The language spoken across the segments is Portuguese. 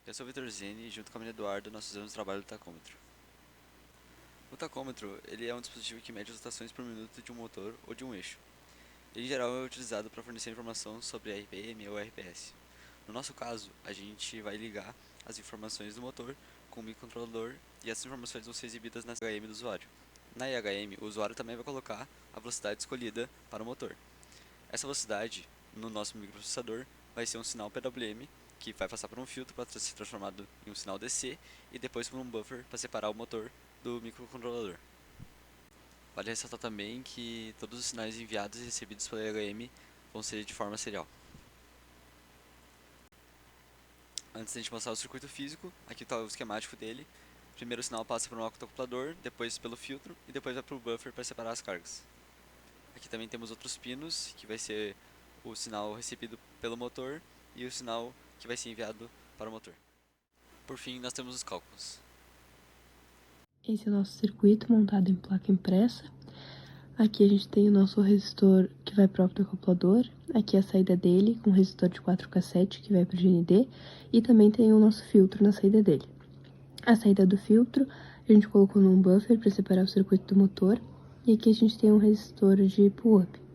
Eu sou o Vitor Zeni e junto com a minha Eduardo nós fizemos o trabalho do tacômetro. O tacômetro ele é um dispositivo que mede as rotações por minuto de um motor ou de um eixo. Ele em geral é utilizado para fornecer informação sobre RPM ou RPS. No nosso caso, a gente vai ligar as informações do motor com o microcontrolador e essas informações vão ser exibidas na IHM do usuário. Na IHM, o usuário também vai colocar a velocidade escolhida para o motor. Essa velocidade, no nosso microprocessador, vai ser um sinal PWM que vai passar por um filtro para ser transformado em um sinal DC e depois por um buffer para separar o motor do microcontrolador. Vale ressaltar também que todos os sinais enviados e recebidos pela IHM vão ser de forma serial. Antes de a gente mostrar o circuito físico, aqui está o esquemático dele. Primeiro o sinal passa por um octocuplador, depois pelo filtro e depois vai para o buffer para separar as cargas. Aqui também temos outros pinos, que vai ser o sinal recebido pelo motor e o sinal que vai ser enviado para o motor. Por fim, nós temos os cálculos. Esse é o nosso circuito montado em placa impressa. Aqui a gente tem o nosso resistor que vai para o optocuplador. Aqui é a saída dele, com resistor de 4 cassete que vai para o GND. E também tem o nosso filtro na saída dele. A saída do filtro a gente colocou num buffer para separar o circuito do motor. E aqui a gente tem um resistor de pull-up.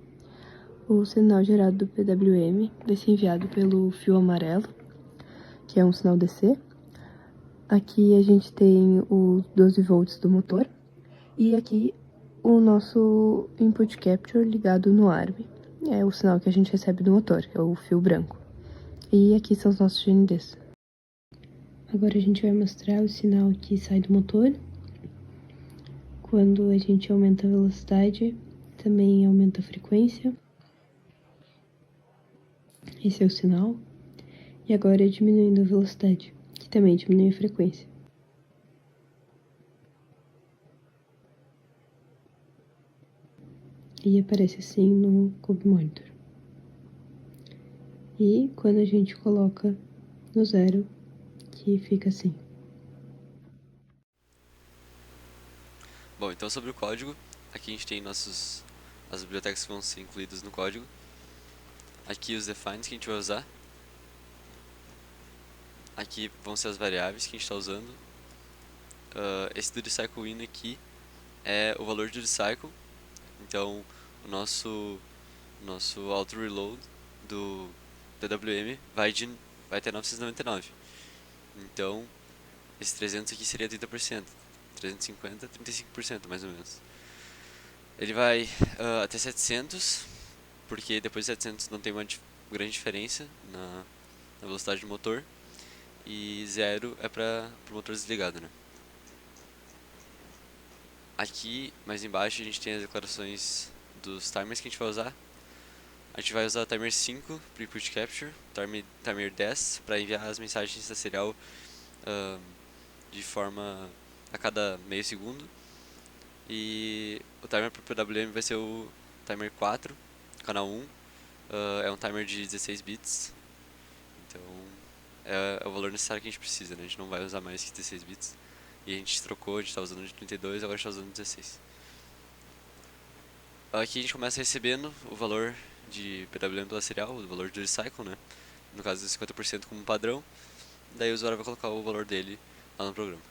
O sinal gerado do PWM vai ser enviado pelo fio amarelo, que é um sinal DC. Aqui a gente tem os 12 volts do motor. E aqui o nosso input capture ligado no ARM. É o sinal que a gente recebe do motor, é o fio branco. E aqui são os nossos GNDs. Agora a gente vai mostrar o sinal que sai do motor. Quando a gente aumenta a velocidade, também aumenta a frequência. Esse é o sinal. E agora diminuindo a velocidade, que também diminui a frequência. E aparece assim no Cube Monitor. E quando a gente coloca no zero, que fica assim. Bom, então sobre o código, aqui a gente tem as bibliotecas que vão ser incluídas no código. Aqui os defines que a gente vai usar. Aqui vão ser as variáveis que a gente está usando. Esse do recycle in aqui é o valor do recycle. Então o nosso auto reload do DWM vai ter 999. Então esse 300 aqui seria 30%, 350, 35% mais ou menos. Ele vai até 700, porque depois de 700 não tem uma grande diferença na velocidade do motor. E 0 é para o motor desligado, né? Aqui, mais embaixo, a gente tem as declarações dos timers que a gente vai usar. A gente vai usar o timer 5 para input capture, timer 10 para enviar as mensagens da serial de forma a cada meio segundo. E o timer para o PWM vai ser o timer 4, canal 1. É um timer de 16 bits. Então é o valor necessário que a gente precisa, né? A gente não vai usar mais que 16 bits. E a gente trocou, a gente está usando de 32, agora a gente está usando 16. Aqui a gente começa recebendo o valor de PWM pela serial, o valor do recycle, né? No caso, 50% como padrão. Daí o usuário vai colocar o valor dele lá no programa.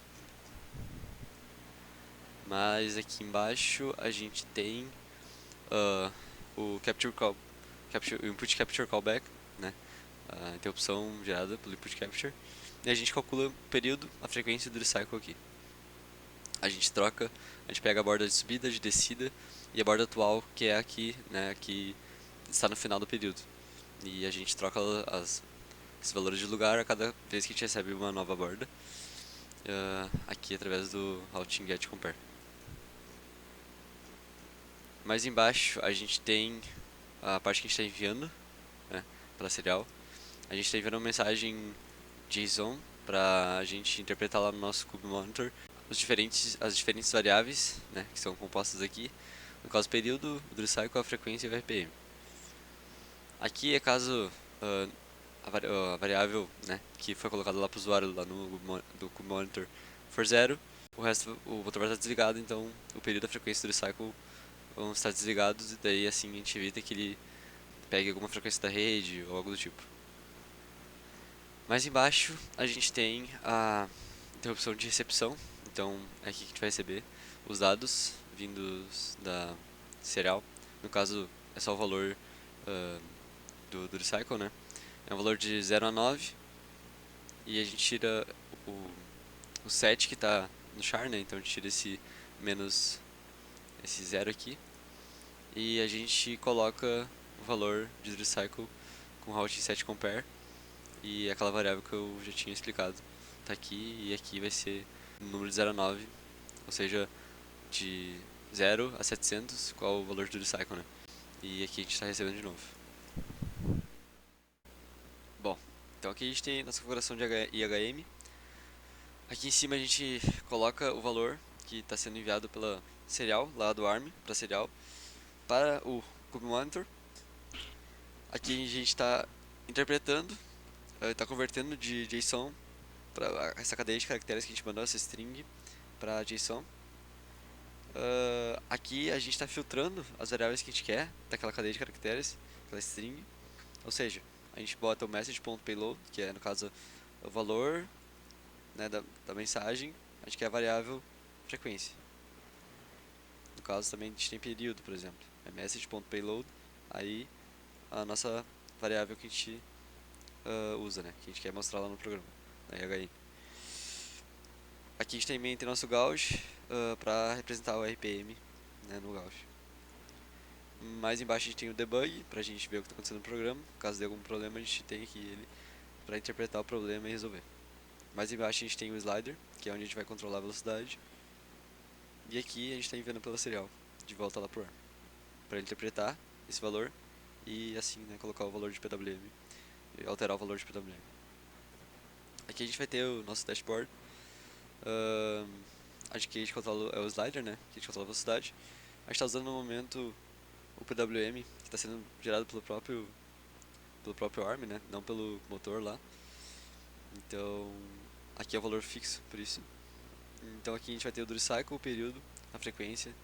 Mas aqui embaixo a gente tem o o input capture callback, né? A interrupção gerada pelo input capture. E a gente calcula o período, a frequência do recycle aqui. A gente pega a borda de subida, de descida e a borda atual, que é aqui, né, que está no final do período. E a gente troca esses valores de lugar a cada vez que a gente recebe uma nova borda, aqui através do routing get compare. Mais embaixo a gente tem a parte que a gente está enviando, né, pela serial. A gente está enviando uma mensagem JSON para a gente interpretar lá no nosso Cube Monitor as diferentes variáveis, né, que são compostas aqui. No caso, o período, o recycle, a frequência e o RPM. Aqui é caso a variável, né, que foi colocada lá para o usuário lá do Cube Monitor for 0, o resto o motor vai estar desligado, então o período e a frequência do recycle vão estar desligados e daí assim a gente evita que ele pegue alguma frequência da rede ou algo do tipo. Mais embaixo a gente tem a interrupção de recepção, então é aqui que a gente vai receber os dados vindos da serial. No caso é só o valor do recycle, né? É um valor de 0 a 9 e a gente tira o 7 que está no char, né? Então a gente tira esse menos esse 0 aqui e a gente coloca o valor de recycle com route set compare e aquela variável que eu já tinha explicado tá aqui, e aqui vai ser o número de 0 a 9, ou seja, de 0 a 700, qual o valor do recycle, né? E aqui a gente está recebendo de novo. Bom, então aqui a gente tem nossa configuração de IHM. Aqui em cima a gente coloca o valor que está sendo enviado pela serial, lá do ARM, para serial, para o Cube Monitor. Aqui a gente está interpretando, está convertendo de JSON para essa cadeia de caracteres que a gente mandou, essa string, para JSON. Aqui a gente está filtrando as variáveis que a gente quer daquela cadeia de caracteres, aquela string. Ou seja, a gente bota o message.payload, que é no caso o valor, né, da mensagem, a gente quer a variável frequência. No caso também a gente tem período, por exemplo, é message.payload, aí a nossa variável que a gente usa, né, que a gente quer mostrar lá no programa, na IHM. Aqui a gente também tem nosso gauge para representar o RPM, né, no gauge. Mais embaixo a gente tem o debug, pra gente ver o que está acontecendo no programa. Caso dê algum problema, a gente tem aqui ele para interpretar o problema e resolver. Mais embaixo a gente tem o slider, que é onde a gente vai controlar a velocidade. E aqui a gente está enviando pela serial, de volta lá pro ARM, para ele interpretar esse valor e assim, né, colocar o valor de PWM e alterar o valor de PWM. Aqui a gente vai ter o nosso dashboard. Acho que a gente controla é o slider, né, que a gente controla a velocidade. A gente está usando no momento o PWM, que está sendo gerado pelo próprio ARM, né, não pelo motor lá. Então, aqui é o valor fixo, por isso. Então aqui a gente vai ter o do recycle, o período, a frequência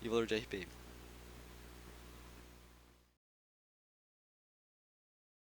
e o valor de RPM.